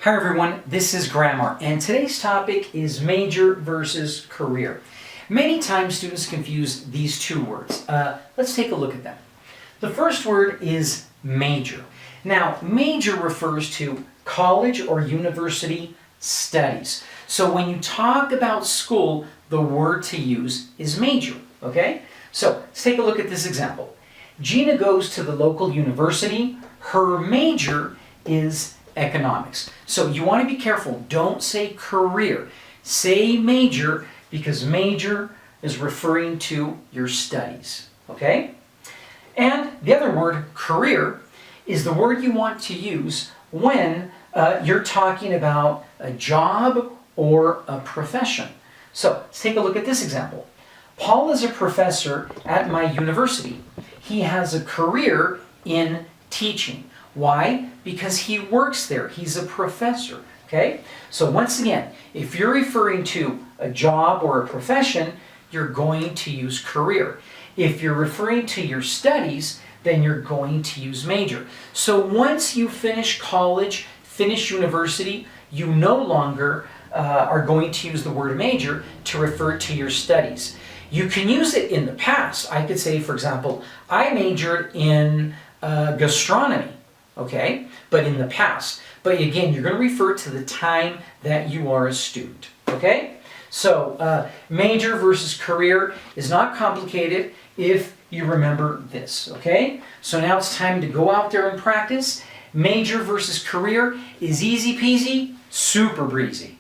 Hi everyone, this is Grammar, and today's topic is major versus career. Many times students confuse these two words. Let's take a look at them. The first word is major. Now, major refers to college or university studies. So when you talk about school, the word to use is major, okay? So let's take a look at this example. Gina goes to the local university. Her major is economics. So you want to be careful. Don't say career. Say major, because major is referring to your studies. Okay? And the other word, career, is the word you want to use when you're talking about a job or a profession. So let's take a look at this example. Paul is a professor at my university. He has a career in teaching. Why? Because he works there. He's a professor. Okay? So once again, if you're referring to a job or a profession, you're going to use career. If you're referring to your studies, then you're going to use major. So once you finish college, finish university, you no longer are going to use the word major to refer to your studies. You can use it in the past. I could say, for example, I majored in gastronomy. Okay, but in the past. But again, you're going to refer to the time that you are a student. Okay, so major versus career is not complicated if you remember this. Okay, so now it's time to go out there and practice. Major versus career is easy peasy, super breezy.